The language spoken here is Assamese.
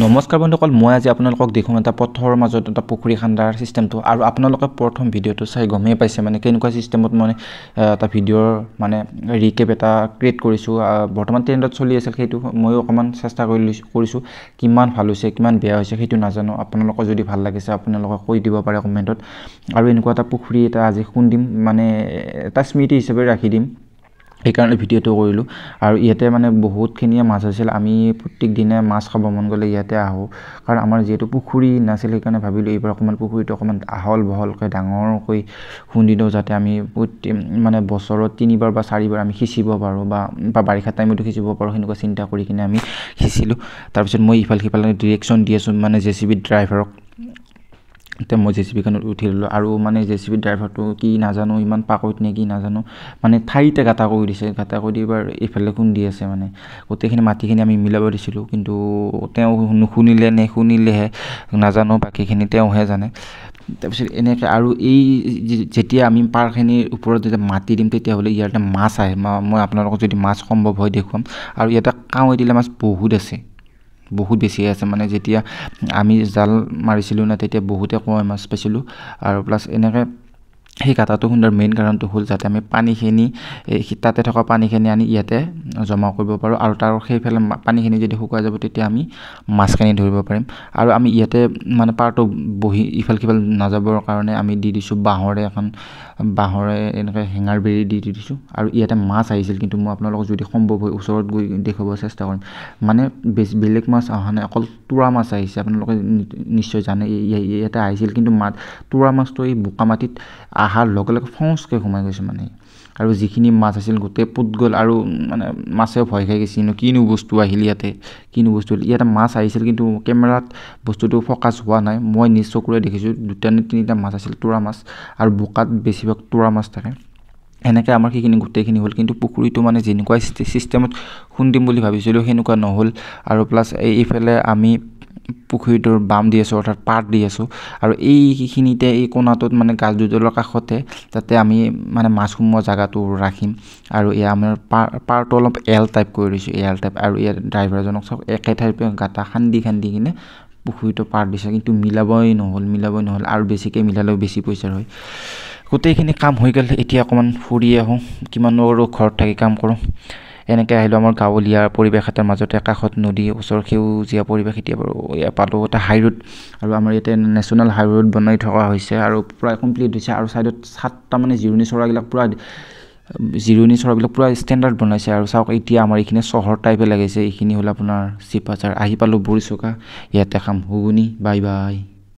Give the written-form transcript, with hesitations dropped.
নমস্কাৰ বন্ধুসকল, মই আজি আপোনালোকক দেখুৱাম এটা পথৰ মাজত এটা পুখুৰী খান্দাৰ সিস্টেমটো। আৰু আপোনালোকে প্ৰথম ভিডিঅ'টো চাই গমেই পাইছে মানে কেনেকুৱা সিস্টেমত মানে এটা ভিডিঅ'ৰ মানে ৰিকেপ এটা ক্ৰিয়েট কৰিছোঁ। বৰ্তমান ট্ৰেণ্ডত চলি আছিল, সেইটো ময়ো অকণমান চেষ্টা কৰিছোঁ। কিমান ভাল হৈছে কিমান বেয়া হৈছে সেইটো নাজানো। আপোনালোকৰ যদি ভাল লাগিছে আপোনালোকে কৈ দিব পাৰে কমেণ্টত। আৰু এনেকুৱা এটা পুখুৰী এটা আজি খুন্দিম, মানে এটা স্মৃতি হিচাপে ৰাখি দিম, সেইকাৰণে ভিডিঅ'টো কৰিলোঁ। আৰু ইয়াতে মানে বহুতখিনিয়ে মাছ হৈছিল। আমি প্ৰত্যেক দিনে মাছ খাব মন গ'লে ইয়াতে আহোঁ, কাৰণ আমাৰ যিহেতু পুখুৰী নাছিল সেইকাৰণে ভাবিলোঁ এইবাৰ অকণমান পুখুৰীটো অকণমান আহল বহলকৈ ডাঙৰকৈ খুন্দি দিওঁ, যাতে আমি মানে বছৰত 3বাৰ বা 4বাৰ আমি সিঁচিব পাৰোঁ, বা বাৰিষা টাইমতো সিঁচিব পাৰোঁ, সেনেকুৱা চিন্তা কৰি কিনে আমি সিঁচিলোঁ। তাৰপিছত মই ইফালে সিফালে ডিৰেকশ্যন দি আছোঁ মানে JCB ড্ৰাইভাৰক। এতিয়া মই JCBখনত উঠি ল'লোঁ, আৰু মানে JCB ড্ৰাইভাৰটো কি নাজানো, ইমান পাকৈত নে কি নাজানো, মানে ঠাইতে গাঁটা কৰি দিছে। গাঁটা কৰি এবাৰ এইফালে খুন্দি আছে, মানে গোটেইখিনি মাটিখিনি আমি মিলাব দিছিলোঁ, কিন্তু তেওঁ নুশুনিলে নে শুনিলেহে নাজানো, বাকীখিনি তেওঁহে জানে। তাৰপিছত এনেকৈ আৰু এই যেতিয়া আমি পাৰখিনিৰ ওপৰত যেতিয়া মাটি দিম তেতিয়াহ'লে ইয়াতে মাছ আহে। মই আপোনালোকক যদি মাছ সম্ভৱ হয় দেখুৱাম। আৰু ইয়াতে কাৱৈ দিলে মাছ বহুত আছে, বহুত বেছি আছে। মানে যেতিয়া আমি জাল মাৰিছিলোঁ না, তেতিয়া বহুতে কাৱৈ মাছ পাইছিলোঁ। আৰু প্লাছ এনেকৈ সেই গাঁতাটো খুন্দাৰ মেইন কাৰণটো হ'ল যাতে আমি পানীখিনি তাতে থকা পানীখিনি আনি ইয়াতে জমা কৰিব পাৰোঁ, আৰু তাৰ সেইফালে পানীখিনি যদি শুকাই যাব তেতিয়া আমি মাছখিনি ধৰিব পাৰিম। আৰু আমি ইয়াতে মানে পাৰটো বহি ইফাল সিফাল নাযাবৰ কাৰণে আমি দি দিছোঁ বাঁহৰে এনেকৈ হেঙাৰ বেৰি দি দিছোঁ। আৰু ইয়াতে মাছ আহিছিল, কিন্তু মই আপোনালোকক যদি সম্ভৱ হয় ওচৰত গৈ দেখুৱাব চেষ্টা কৰিম। মানে বেলেগ মাছ অহা নাই, অকল তোৰা মাছ আহিছে। আপোনালোকে নিশ্চয় জানে ইয়াতে আহিছিল, কিন্তু তোৰা মাছটো এই বোকা মাটিত অহাৰ লগে লগে ফৌচকৈ সোমাই গৈছে মানে। আৰু যিখিনি মাছ আছিল গোটেই পুত গ'ল, আৰু মানে মাছেও ভয় খাই গৈছে, কিনো বস্তু আহিল ইয়াতে, ইয়াতে মাছ আহিছিল, কিন্তু কেমেৰাত বস্তুটো ফ'কাছ হোৱা নাই। মই নিজ চকুৰে দেখিছোঁ 2টা নে 3টা মাছ আছিল, তোৰা মাছ, আৰু বোকাত বেছিভাগ তোৰা মাছ থাকে। এনেকৈ আমাৰ সেইখিনি গোটেইখিনি হ'ল, কিন্তু পুখুৰীটো মানে যেনেকুৱা ছিষ্টেমত খুন্দিম বুলি ভাবিছিলোঁ সেনেকুৱা নহ'ল। আৰু প্লাছ এইফালে আমি পুখুৰীটোৰ বাম দি আছোঁ, অৰ্থাৎ পাত দি আছোঁ, আৰু এইখিনিতে এই কোণাটোত মানে গাছ দুডালৰ কাষতে তাতে আমি মানে মাছ সোমোৱা জেগাটো ৰাখিম। আৰু এয়া আমাৰ পাৰটো অলপ এল টাইপ কৰি দিছোঁ, এল টাইপ। আৰু ইয়াত ড্ৰাইভাৰজনক চব একে ঠাইৰ পৰা গাঁটা খান্দি কিনে পুখুৰীটো পাৰ দিছে, কিন্তু মিলাবই নহ'ল। আৰু বেছিকৈ মিলালেও বেছি পইচাৰ হয়। গোটেইখিনি কাম হৈ গ'ল। এতিয়া অকণমান ফুৰি আহোঁ, কিমান আৰু ঘৰত থাকি কাম কৰোঁ। এনেকৈ আহিলোঁ আমাৰ গাঁৱলীয়া পৰিৱেশ এটাৰ মাজতে, কাষত নদী, ওচৰ সেউজীয়া পৰিৱেশ। এতিয়া বাৰু এয়া পালোঁ এটা হাই ৰোড, আৰু আমাৰ ইয়াতে নেশ্যনেল হাই ৰোড বনাই থকা হৈছে, আৰু প্ৰায় কমপ্লিট হৈছে। আৰু ছাইডত 7টা মানে জিৰণি চৰাবিলাক পূৰা ষ্টেণ্ডাৰ্ড বনাইছে। আৰু চাওক এতিয়া আমাৰ এইখিনি চহৰ টাইপে লাগিছে। এইখিনি হ'ল আপোনাৰ চিপাঝাৰ। আহি পালোঁ বৰিচকা, ইয়াতে খাম ঘুগুনি। Bye bye.